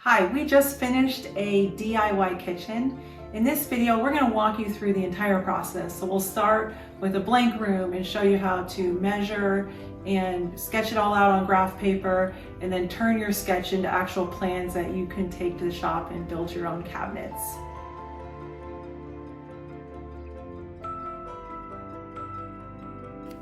Hi, we just finished a DIY kitchen. In this video, we're going to walk you through the entire process. So we'll start with a blank room and show you how to measure and sketch it all out on graph paper, and then turn your sketch into actual plans that you can take to the shop and build your own cabinets.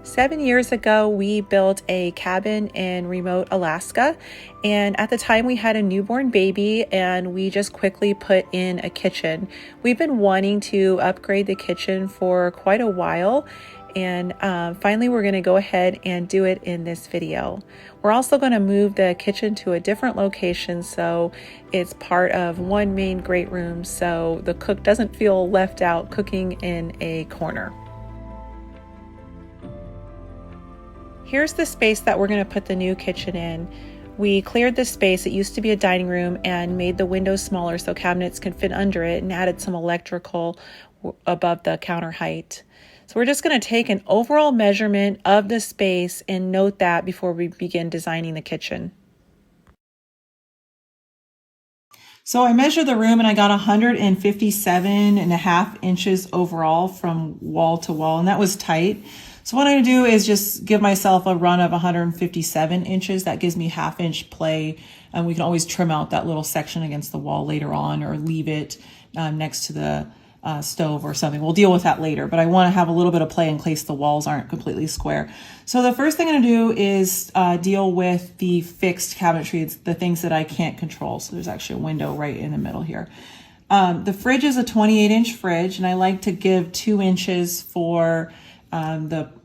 Seven years ago, we built a cabin in remote Alaska, and at the time we had a newborn baby and we just quickly put in a kitchen. We've been wanting to upgrade the kitchen for quite a while, and finally we're going to go ahead and do it in this video. We're also going to move the kitchen to a different location so it's part of one main great room so the cook doesn't feel left out cooking in a corner. Here's the space that we're going to put the new kitchen in. We cleared the space. It used to be a dining room and made the windows smaller so cabinets could fit under it, and added some electrical above the counter height. So we're just going to take an overall measurement of the space and note that before we begin designing the kitchen. So I measured the room and I got 157.5 inches overall from wall to wall, and that was tight. So what I'm going to do is just give myself a run of 157 inches. That gives me half-inch play, and we can always trim out that little section against the wall later on, or leave it next to the stove or something. We'll deal with that later, but I want to have a little bit of play in case the walls aren't completely square. So the first thing I'm going to do is deal with the fixed cabinetry. It's the things that I can't control. So there's actually a window right in the middle here. The fridge is a 28-inch fridge, and I like to give 2 inches for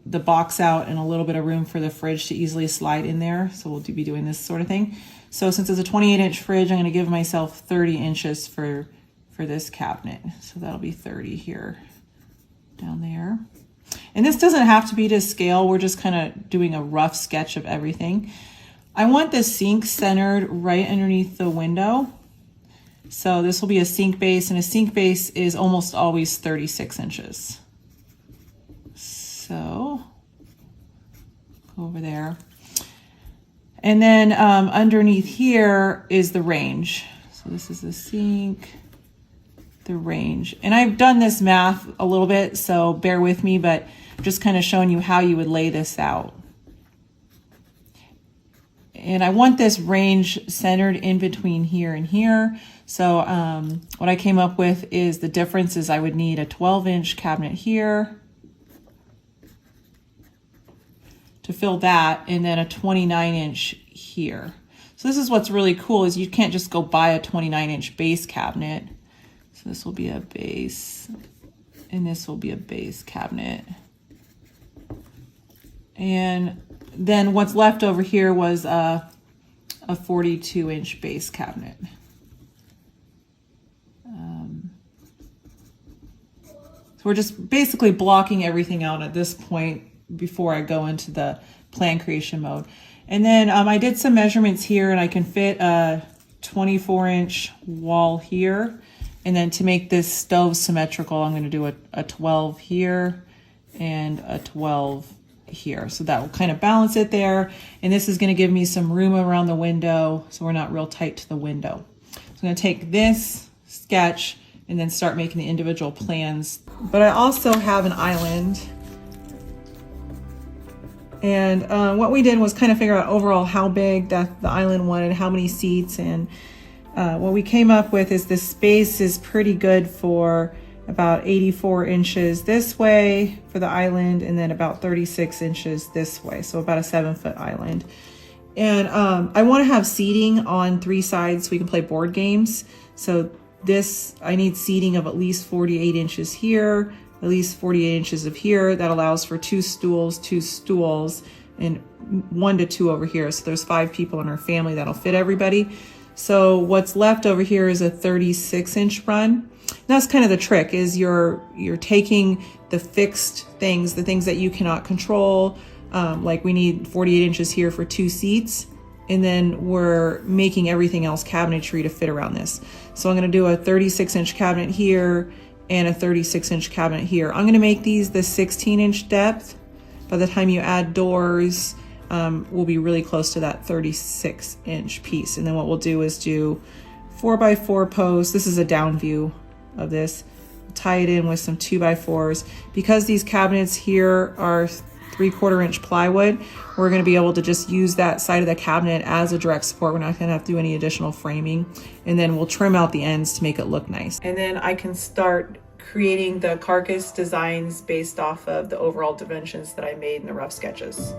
the box out and a little bit of room for the fridge to easily slide in there. So we'll be doing this sort of thing. So since it's a 28-inch fridge, I'm going to give myself 30 inches for this cabinet. So that'll be 30 here, down there. And this doesn't have to be to scale. We're just kind of doing a rough sketch of everything. I want the sink centered right underneath the window. So this will be a sink base, and a sink base is almost always 36 inches. So go over there. And then underneath here is the range. So this is the sink, the range. And I've done this math a little bit, so bear with me, but I'm just kind of showing you how you would lay this out. And I want this range centered in between here and here. So what I came up with is the difference is I would need a 12-inch cabinet here to fill that, and then a 29-inch here. So this is what's really cool, is you can't just go buy a 29-inch base cabinet. So this will be a base, and this will be a base cabinet. And then what's left over here was a 42-inch base cabinet. So we're just basically blocking everything out at this point before I go into the plan creation mode. And then I did some measurements here, and I can fit a 24-inch wall here. And then to make this stove symmetrical, I'm going to do a 12 here and a 12 here. So that will kind of balance it there. And this is going to give me some room around the window, so we're not real tight to the window. So I'm going to take this sketch and then start making the individual plans. But I also have an island. And what we did was kind of figure out overall how big that the island wanted, how many seats, and what we came up with is the space is pretty good for about 84 inches this way for the island, and then about 36 inches this way, so about a 7-foot island. And I want to have seating on 3 sides so we can play board games. So this, I need seating of at least 48 inches here, at least 48 inches of here. That allows for 2 stools, and 1 to 2 over here. So there's 5 people in our family that'll fit everybody. So what's left over here is a 36-inch run. That's kind of the trick, is you're taking the fixed things, the things that you cannot control, like we need 48 inches here for 2 seats, and then we're making everything else cabinetry to fit around this. So I'm going to do a 36-inch cabinet here and a 36-inch cabinet here. I'm going to make these the 16-inch depth. By the time you add doors, we'll be really close to that 36-inch piece. And then what we'll do is do 4x4 posts. This is a down view of this. Tie it in with some 2x4s. Because these cabinets here are 3/4 inch plywood, we're going to be able to just use that side of the cabinet as a direct support. We're not going to have to do any additional framing. And then we'll trim out the ends to make it look nice. And then I can start creating the carcass designs based off of the overall dimensions that I made in the rough sketches.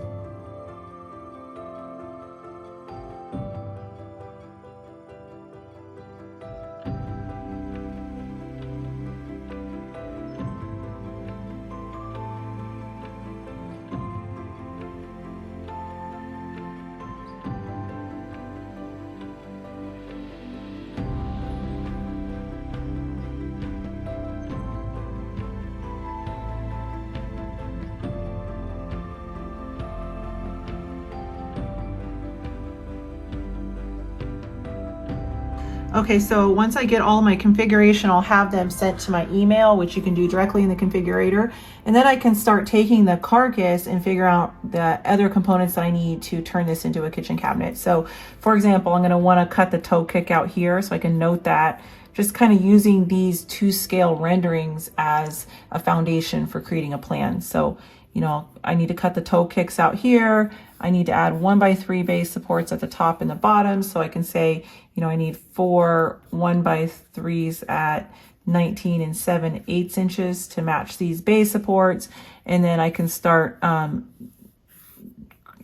Okay, so once I get all my configuration, I'll have them sent to my email, which you can do directly in the configurator. And then I can start taking the carcass and figure out the other components that I need to turn this into a kitchen cabinet. So for example, I'm gonna wanna cut the toe kick out here so I can note that, just kind of using these 2-scale renderings as a foundation for creating a plan. So, you know, I need to cut the toe kicks out here. I need to add 1x3 base supports at the top and the bottom. So I can say, you know, I need 4 1x3s at 19 and 7/8 inches to match these base supports. And then I can start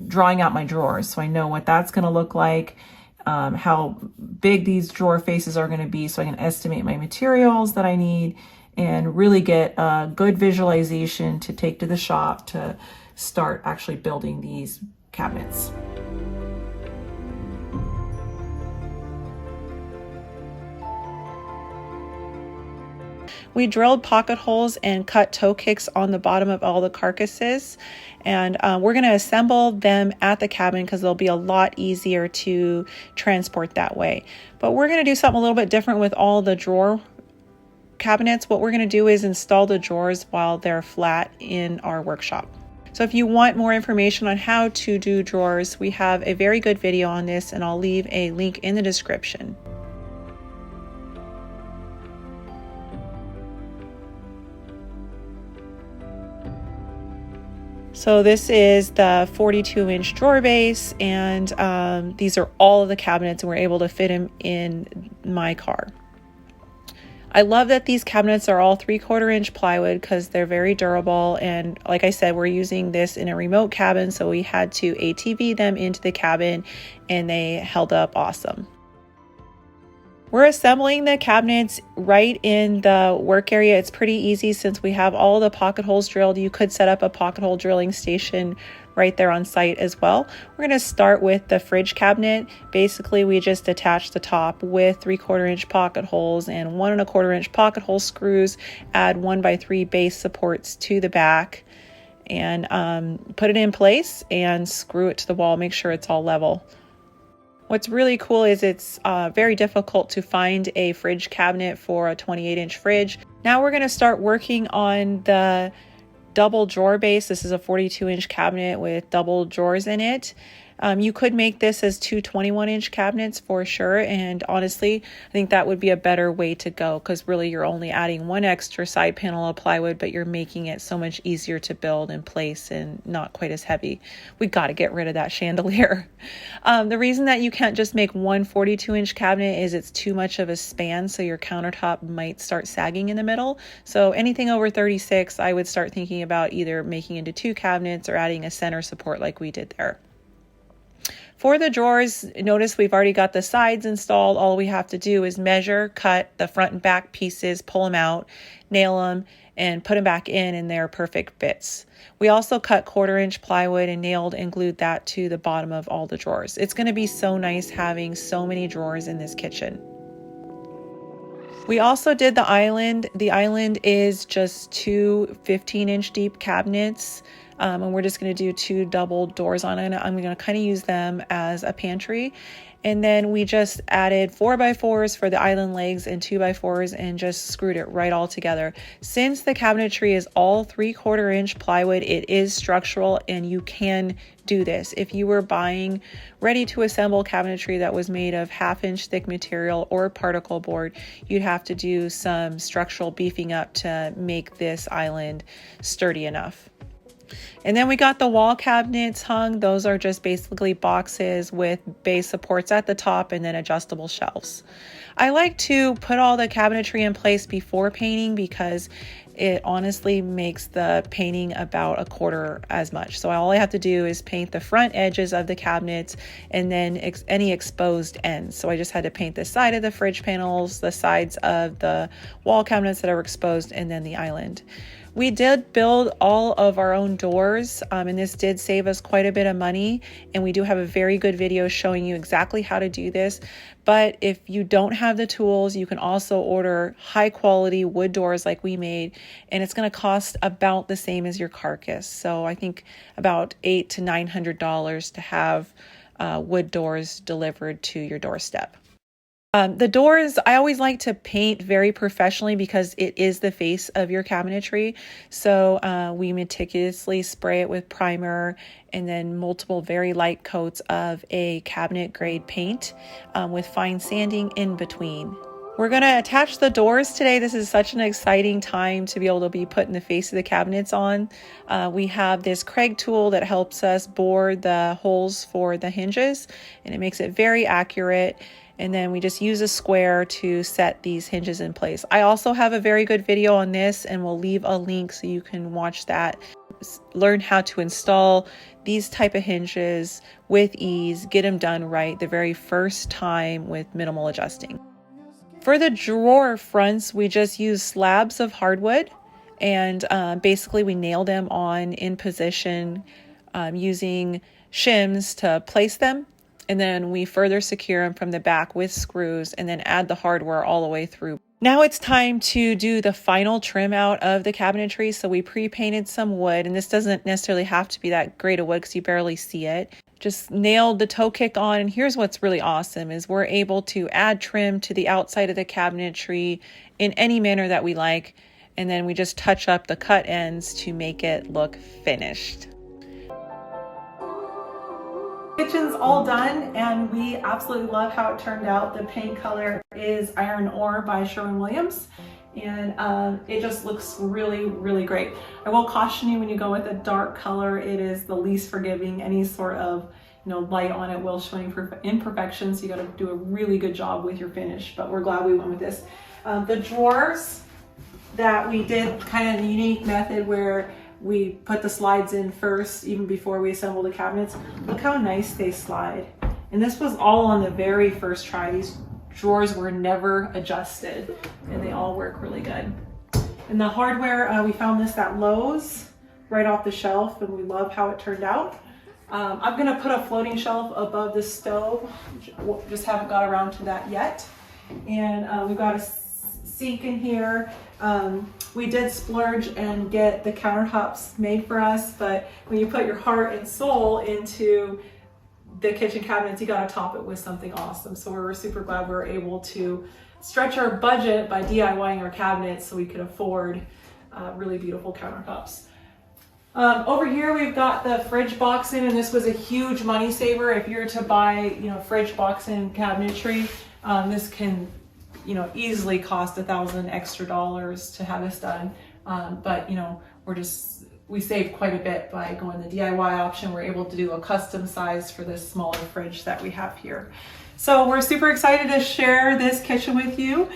drawing out my drawers. So I know what that's going to look like, how big these drawer faces are going to be. So I can estimate my materials that I need and really get a good visualization to take to the shop to start actually building these cabinets. We drilled pocket holes and cut toe kicks on the bottom of all the carcasses. And we're going to assemble them at the cabin because they'll be a lot easier to transport that way. But we're going to do something a little bit different with all the drawer cabinets. What we're going to do is install the drawers while they're flat in our workshop. So if you want more information on how to do drawers, we have a very good video on this, and I'll leave a link in the description. So this is the 42-inch drawer base, and these are all of the cabinets, and we're able to fit them in my car. I love that these cabinets are all 3/4 inch plywood because they're very durable. And like I said, we're using this in a remote cabin, so we had to ATV them into the cabin and they held up awesome. We're assembling the cabinets right in the work area. It's pretty easy since we have all the pocket holes drilled. You could set up a pocket hole drilling station right there on site as well. We're going to start with the fridge cabinet. Basically, we just attach the top with 3/4 inch pocket holes and 1 1/4 inch pocket hole screws, add 1x3 base supports to the back, and put it in place and screw it to the wall. Make sure it's all level. What's really cool is it's very difficult to find a fridge cabinet for a 28-inch fridge. Now we're going to start working on the double drawer base. This is a 42-inch cabinet with double drawers in it. You could make this as 2 21-inch cabinets for sure, and honestly, I think that would be a better way to go because really you're only adding 1 extra side panel of plywood, but you're making it so much easier to build and place and not quite as heavy. We got to get rid of that chandelier. The reason that you can't just make one 42-inch cabinet is it's too much of a span, so your countertop might start sagging in the middle. So anything over 36, I would start thinking about either making into 2 cabinets or adding a center support like we did there. For the drawers, notice we've already got the sides installed. All we have to do is measure, cut the front and back pieces, pull them out, nail them, and put them back in their perfect fits. We also cut 1/4 inch plywood and nailed and glued that to the bottom of all the drawers. It's going to be so nice having so many drawers in this kitchen. We also did the island. The island is just 2 15-inch deep cabinets. And we're just going to do 2 double doors on it. I'm going to kind of use them as a pantry. And then we just added 4x4s for the island legs and 2x4s and just screwed it right all together. Since the cabinetry is all 3/4 inch plywood, it is structural and you can do this. If you were buying ready to assemble cabinetry that was made of 1/2 inch thick material or particle board, you'd have to do some structural beefing up to make this island sturdy enough. And then we got the wall cabinets hung. Those are just basically boxes with base supports at the top and then adjustable shelves. I like to put all the cabinetry in place before painting because it honestly makes the painting about 1/4 as much. So all I have to do is paint the front edges of the cabinets and then any exposed ends. So I just had to paint the side of the fridge panels, the sides of the wall cabinets that are exposed, and then the island. We did build all of our own doors, and this did save us quite a bit of money, and we do have a very good video showing you exactly how to do this. But if you don't have the tools, you can also order high quality wood doors like we made, and it's going to cost about the same as your carcass. So I think about $800 to $900 to have wood doors delivered to your doorstep. The doors, I always like to paint very professionally because it is the face of your cabinetry. So we meticulously spray it with primer and then multiple very light coats of a cabinet grade paint with fine sanding in between. We're going to attach the doors today. This is such an exciting time to be able to be putting the face of the cabinets on. We have this Craig tool that helps us bore the holes for the hinges, and it makes it very accurate. And then we just use a square to set these hinges in place. I also have a very good video on this, and we'll leave a link so you can watch that. Learn how to install these type of hinges with ease, get them done right the very first time with minimal adjusting. For the drawer fronts, we just use slabs of hardwood, and basically we nail them on in position using shims to place them. And then we further secure them from the back with screws and then add the hardware all the way through. Now it's time to do the final trim out of the cabinetry. So we pre-painted some wood, and this doesn't necessarily have to be that great of wood because you barely see it. Just nailed the toe kick on, and here's what's really awesome is we're able to add trim to the outside of the cabinetry in any manner that we like, and then we just touch up the cut ends to make it look finished. Kitchen's all done, and we absolutely love how it turned out. The paint color is Iron Ore by Sherwin-Williams, and it just looks really, really great. I will caution you, when you go with a dark color, it is the least forgiving. Any sort of light on it will show imperfections, so you got to do a really good job with your finish, but we're glad we went with this. The drawers that we did kind of the unique method where we put the slides in first, even before we assemble the cabinets. Look how nice they slide. And this was all on the very first try. These drawers were never adjusted, and they all work really good. And the hardware, we found this at Lowe's right off the shelf, and we love how it turned out. I'm gonna put a floating shelf above the stove. Just haven't got around to that yet. And we've got a sink in here. We did splurge and get the countertops made for us, but when you put your heart and soul into the kitchen cabinets, you gotta top it with something awesome. So we're super glad we were able to stretch our budget by DIYing our cabinets so we could afford really beautiful countertops. Over here we've got the fridge boxing, and this was a huge money saver. If you're to buy fridge boxing cabinetry, this can easily cost $1,000 extra to have this done. But we saved quite a bit by going the DIY option. We're able to do a custom size for this smaller fridge that we have here. So we're super excited to share this kitchen with you.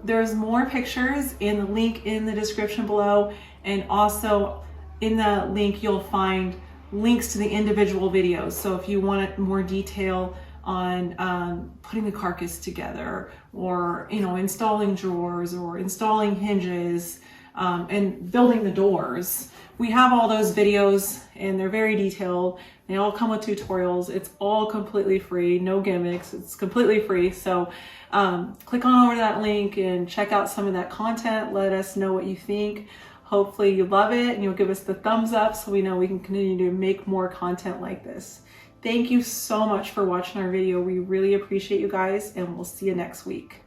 There's more pictures in the link in the description below, and also in the link you'll find links to the individual videos. So if you want more detail on putting the carcass together, or installing drawers, or installing hinges, and building the doors, we have all those videos, and they're very detailed. They all come with tutorials. It's all completely free, no gimmicks. It's completely free. So click on over to that link and check out some of that content. Let us know what you think. Hopefully you love it, and you'll give us the thumbs up so we know we can continue to make more content like this. Thank you so much for watching our video. We really appreciate you guys, and we'll see you next week.